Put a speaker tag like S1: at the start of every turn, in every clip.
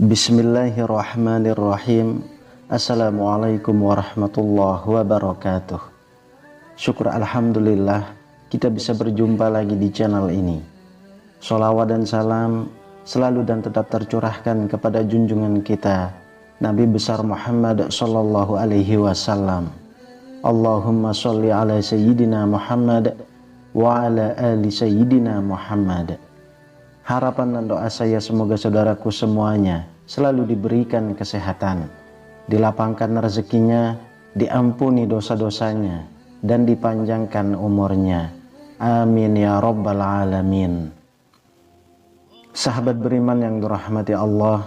S1: Bismillahirrahmanirrahim. Assalamualaikum warahmatullahi wabarakatuh. Syukur alhamdulillah kita bisa berjumpa lagi di channel ini. Sholawat dan salam selalu dan tetap tercurahkan kepada junjungan kita Nabi besar Muhammad sallallahu alaihi wasallam. Allahumma sholli ala sayyidina Muhammad wa ala ali sayyidina Muhammad. Harapan dan doa saya semoga saudaraku semuanya selalu diberikan kesehatan, dilapangkan rezekinya, diampuni dosa-dosanya, dan dipanjangkan umurnya. Amin ya rabbal alamin. Sahabat beriman yang dirahmati Allah,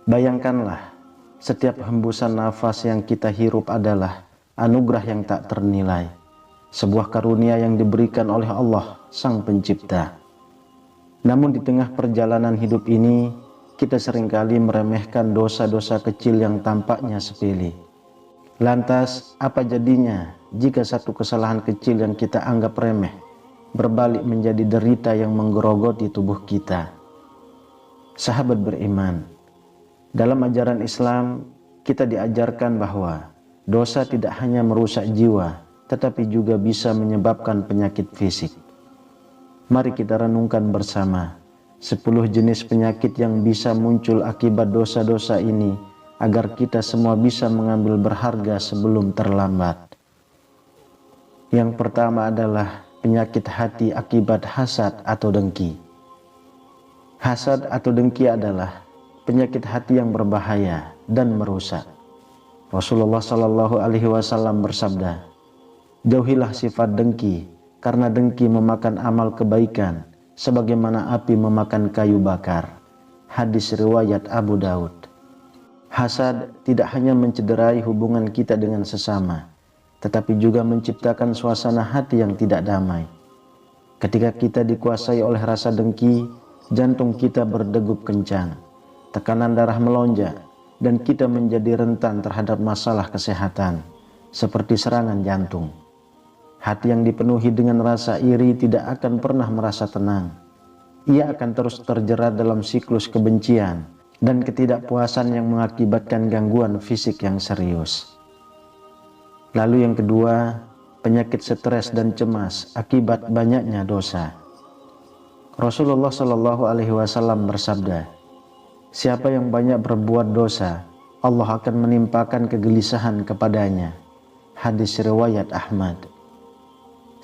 S1: bayangkanlah setiap hembusan nafas yang kita hirup adalah anugerah yang tak ternilai, sebuah karunia yang diberikan oleh Allah Sang Pencipta. Namun di tengah perjalanan hidup ini, kita seringkali meremehkan dosa-dosa kecil yang tampaknya sepele. Lantas, apa jadinya jika satu kesalahan kecil yang kita anggap remeh berbalik menjadi derita yang menggerogoti tubuh kita? Sahabat beriman, dalam ajaran Islam, kita diajarkan bahwa dosa tidak hanya merusak jiwa, tetapi juga bisa menyebabkan penyakit fisik. Mari kita renungkan bersama 10 jenis penyakit yang bisa muncul akibat dosa-dosa ini agar kita semua bisa mengambil berharga sebelum terlambat. Yang pertama adalah penyakit hati akibat hasad atau dengki. Hasad atau dengki adalah penyakit hati yang berbahaya dan merusak. Rasulullah Shallallahu Alaihi Wasallam bersabda, "Jauhilah sifat dengki, karena dengki memakan amal kebaikan sebagaimana api memakan kayu bakar." Hadis riwayat Abu Daud. Hasad tidak hanya mencederai hubungan kita dengan sesama, tetapi juga menciptakan suasana hati yang tidak damai. Ketika kita dikuasai oleh rasa dengki, jantung kita berdegup kencang, tekanan darah melonjak, dan kita menjadi rentan terhadap masalah kesehatan seperti serangan jantung. Hati yang dipenuhi dengan rasa iri tidak akan pernah merasa tenang. Ia akan terus terjerat dalam siklus kebencian dan ketidakpuasan yang mengakibatkan gangguan fisik yang serius. Lalu yang kedua, penyakit stres dan cemas akibat banyaknya dosa. Rasulullah Shallallahu Alaihi Wasallam bersabda, "Siapa yang banyak berbuat dosa, Allah akan menimpakan kegelisahan kepadanya." Hadis riwayat Ahmad.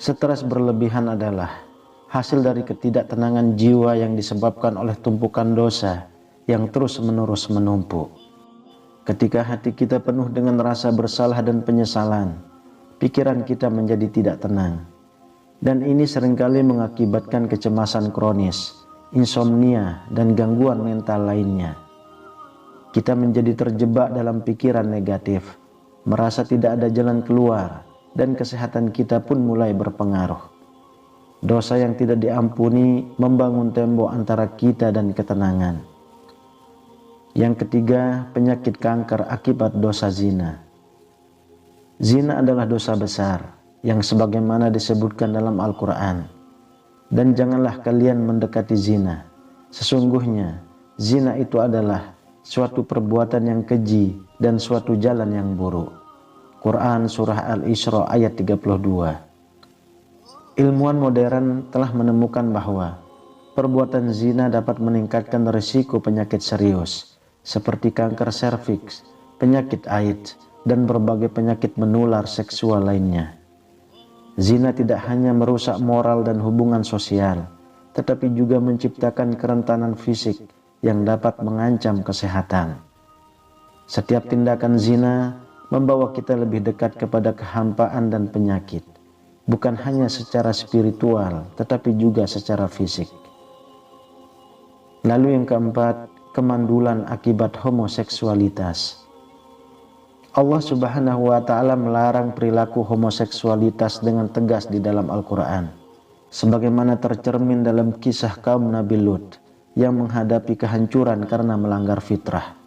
S1: Stres berlebihan adalah hasil dari ketidaktenangan jiwa yang disebabkan oleh tumpukan dosa yang terus-menerus menumpuk. Ketika hati kita penuh dengan rasa bersalah dan penyesalan, pikiran kita menjadi tidak tenang. Dan ini seringkali mengakibatkan kecemasan kronis, insomnia, dan gangguan mental lainnya. Kita menjadi terjebak dalam pikiran negatif, merasa tidak ada jalan keluar, dan kesehatan kita pun mulai berpengaruh. Dosa yang tidak diampuni membangun tembok antara kita dan ketenangan. Yang ketiga, penyakit kanker akibat dosa zina. Zina adalah dosa besar yang sebagaimana disebutkan dalam Al-Quran. Dan janganlah kalian mendekati zina. Sesungguhnya zina itu adalah suatu perbuatan yang keji dan suatu jalan yang buruk. Quran Surah Al-Isra ayat 32. Ilmuwan modern telah menemukan bahwa perbuatan zina dapat meningkatkan risiko penyakit serius seperti kanker serviks, penyakit AIDS, dan berbagai penyakit menular seksual lainnya. Zina tidak hanya merusak moral dan hubungan sosial, tetapi juga menciptakan kerentanan fisik yang dapat mengancam kesehatan. Setiap tindakan zina membawa kita lebih dekat kepada kehampaan dan penyakit, bukan hanya secara spiritual, tetapi juga secara fisik. Lalu yang keempat, kemandulan akibat homoseksualitas. Allah Subhanahu wa Ta'ala melarang perilaku homoseksualitas dengan tegas di dalam Al-Quran, sebagaimana tercermin dalam kisah kaum Nabi Lut yang menghadapi kehancuran karena melanggar fitrah.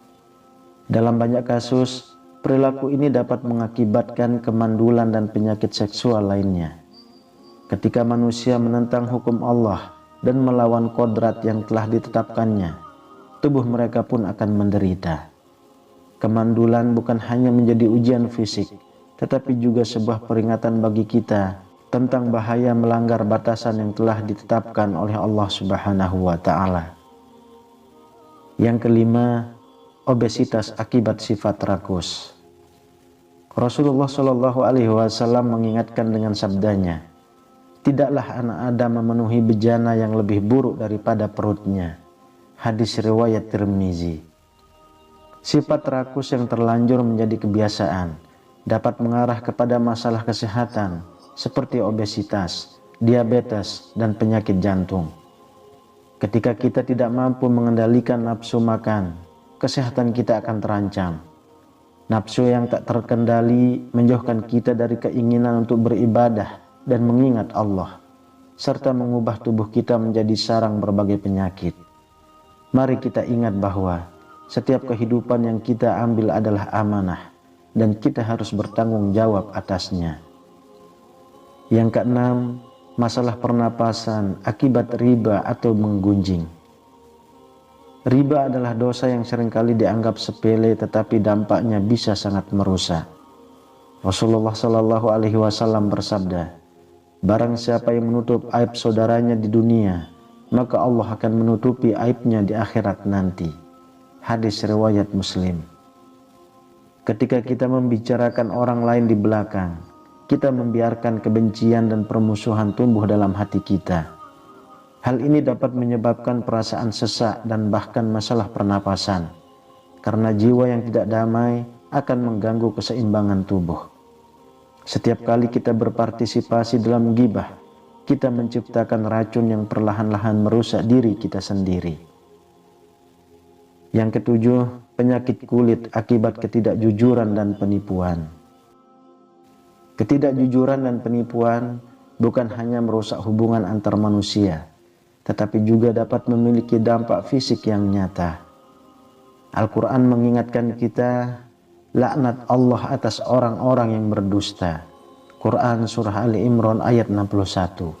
S1: Dalam banyak kasus, perilaku ini dapat mengakibatkan kemandulan dan penyakit seksual lainnya. Ketika manusia menentang hukum Allah dan melawan kodrat yang telah ditetapkannya, tubuh mereka pun akan menderita. Kemandulan bukan hanya menjadi ujian fisik, tetapi juga sebuah peringatan bagi kita tentang bahaya melanggar batasan yang telah ditetapkan oleh Allah Subhanahu wa Ta'ala. Yang kelima, obesitas akibat sifat rakus. Rasulullah Shallallahu Alaihi Wasallam mengingatkan dengan sabdanya, tidaklah anak Adam memenuhi bejana yang lebih buruk daripada perutnya. Hadis riwayat Tirmizi. Sifat rakus yang terlanjur menjadi kebiasaan dapat mengarah kepada masalah kesehatan seperti obesitas, diabetes, dan penyakit jantung. Ketika kita tidak mampu mengendalikan nafsu makan, kesehatan kita akan terancam. Nafsu yang tak terkendali menjauhkan kita dari keinginan untuk beribadah dan mengingat Allah, serta mengubah tubuh kita menjadi sarang berbagai penyakit. Mari kita ingat bahwa setiap kehidupan yang kita ambil adalah amanah, dan kita harus bertanggung jawab atasnya. Yang keenam, masalah pernapasan akibat riba atau menggunjing. Riba adalah dosa yang seringkali dianggap sepele, tetapi dampaknya bisa sangat merusak. Rasulullah Shallallahu Alaihi Wasallam bersabda, barang siapa yang menutup aib saudaranya di dunia, maka Allah akan menutupi aibnya di akhirat nanti. Hadis riwayat Muslim. Ketika kita membicarakan orang lain di belakang, kita membiarkan kebencian dan permusuhan tumbuh dalam hati kita. Hal ini dapat menyebabkan perasaan sesak dan bahkan masalah pernapasan, karena jiwa yang tidak damai akan mengganggu keseimbangan tubuh. Setiap kali kita berpartisipasi dalam ghibah, kita menciptakan racun yang perlahan-lahan merusak diri kita sendiri. Yang ketujuh, penyakit kulit akibat ketidakjujuran dan penipuan. Ketidakjujuran dan penipuan bukan hanya merusak hubungan antar manusia, tetapi juga dapat memiliki dampak fisik yang nyata. Al-Quran mengingatkan kita, laknat Allah atas orang-orang yang berdusta. Quran Surah Ali Imran ayat 61.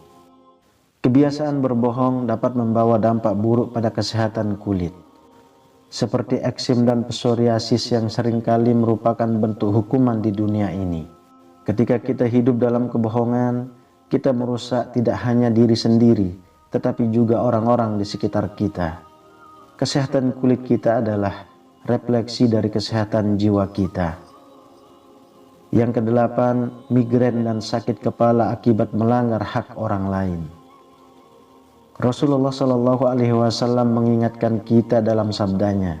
S1: Kebiasaan berbohong dapat membawa dampak buruk pada kesehatan kulit, seperti eksim dan psoriasis yang seringkali merupakan bentuk hukuman di dunia ini. Ketika kita hidup dalam kebohongan, kita merusak tidak hanya diri sendiri, tetapi juga orang-orang di sekitar kita. Kesehatan kulit kita adalah refleksi dari kesehatan jiwa kita. Yang kedelapan, migrain dan sakit kepala akibat melanggar hak orang lain. Rasulullah Shallallahu Alaihi Wasallam mengingatkan kita dalam sabdanya,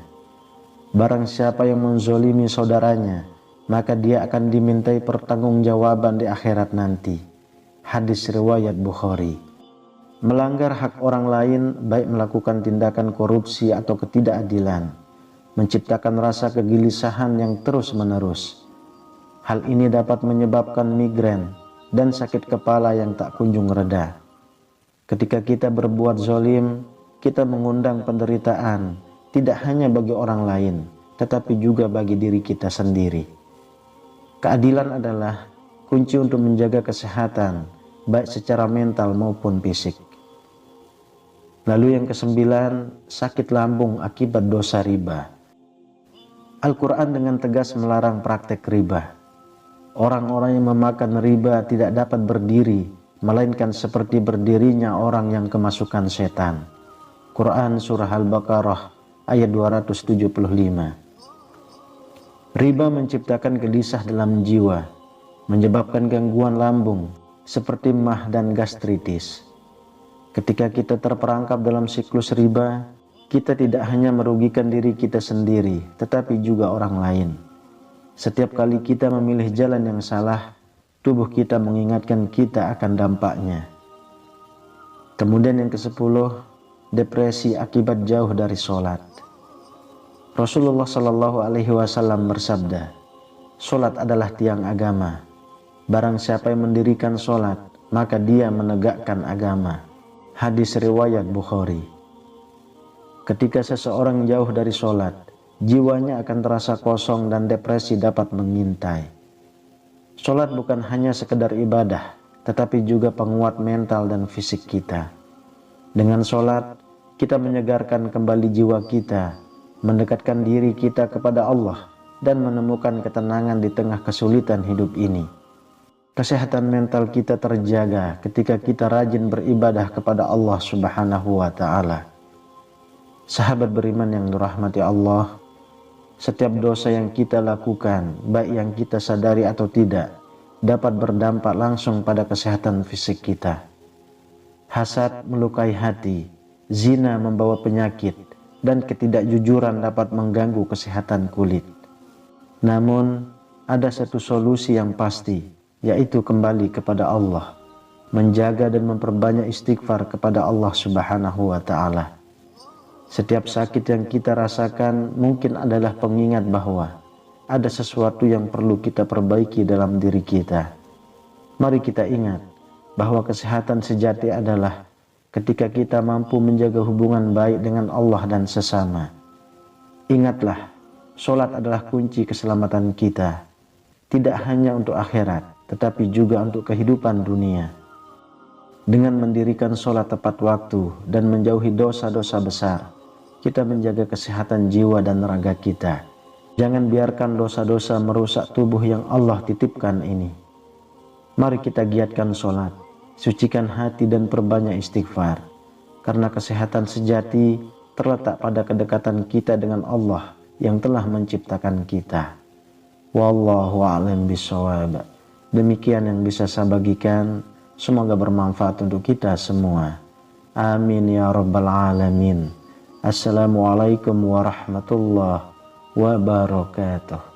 S1: barang siapa yang menzolimi saudaranya, maka dia akan dimintai pertanggungjawaban di akhirat nanti. Hadis riwayat Bukhari. Melanggar hak orang lain, baik melakukan tindakan korupsi atau ketidakadilan, menciptakan rasa kegelisahan yang terus-menerus. Hal ini dapat menyebabkan migrain dan sakit kepala yang tak kunjung reda. Ketika kita berbuat zolim, kita mengundang penderitaan, tidak hanya bagi orang lain, tetapi juga bagi diri kita sendiri. Keadilan adalah kunci untuk menjaga kesehatan, baik secara mental maupun fisik. Lalu yang kesembilan, sakit lambung akibat dosa riba. Al-Quran dengan tegas melarang praktek riba. Orang-orang yang memakan riba tidak dapat berdiri, melainkan seperti berdirinya orang yang kemasukan setan. Quran Surah Al-Baqarah ayat 275. Riba menciptakan gelisah dalam jiwa, menyebabkan gangguan lambung seperti mah dan gastritis. Ketika kita terperangkap dalam siklus riba, kita tidak hanya merugikan diri kita sendiri, tetapi juga orang lain. Setiap kali kita memilih jalan yang salah, tubuh kita mengingatkan kita akan dampaknya. Kemudian yang ke-10, depresi akibat jauh dari sholat. Rasulullah Shallallahu Alaihi Wasallam bersabda, sholat adalah tiang agama. Barang siapa yang mendirikan sholat, maka dia menegakkan agama. Hadis riwayat Bukhari. Ketika seseorang jauh dari sholat, jiwanya akan terasa kosong dan depresi dapat mengintai. Sholat bukan hanya sekedar ibadah, tetapi juga penguat mental dan fisik kita. Dengan sholat, kita menyegarkan kembali jiwa kita, mendekatkan diri kita kepada Allah, dan menemukan ketenangan di tengah kesulitan hidup ini. Kesehatan mental kita terjaga ketika kita rajin beribadah kepada Allah Subhanahu wa Ta'ala. Sahabat beriman yang dirahmati Allah, setiap dosa yang kita lakukan, baik yang kita sadari atau tidak, dapat berdampak langsung pada kesehatan fisik kita. Hasad melukai hati, zina membawa penyakit, dan ketidakjujuran dapat mengganggu kesehatan kulit. Namun, ada satu solusi yang pasti, yaitu kembali kepada Allah, menjaga dan memperbanyak istighfar kepada Allah Subhanahu wa Ta'ala. Setiap sakit yang kita rasakan mungkin adalah pengingat bahwa ada sesuatu yang perlu kita perbaiki dalam diri kita. Mari kita ingat bahwa kesehatan sejati adalah ketika kita mampu menjaga hubungan baik dengan Allah dan sesama. Ingatlah, sholat adalah kunci keselamatan kita, tidak hanya untuk akhirat, tetapi juga untuk kehidupan dunia. Dengan mendirikan sholat tepat waktu dan menjauhi dosa-dosa besar, kita menjaga kesehatan jiwa dan raga kita. Jangan biarkan dosa-dosa merusak tubuh yang Allah titipkan ini. Mari kita giatkan sholat, sucikan hati dan perbanyak istighfar, karena kesehatan sejati terletak pada kedekatan kita dengan Allah yang telah menciptakan kita. Wallahu a'lam bishawab. Demikian yang bisa saya bagikan, semoga bermanfaat untuk kita semua. Amin ya rabbal alamin. Assalamualaikum warahmatullahi wabarakatuh.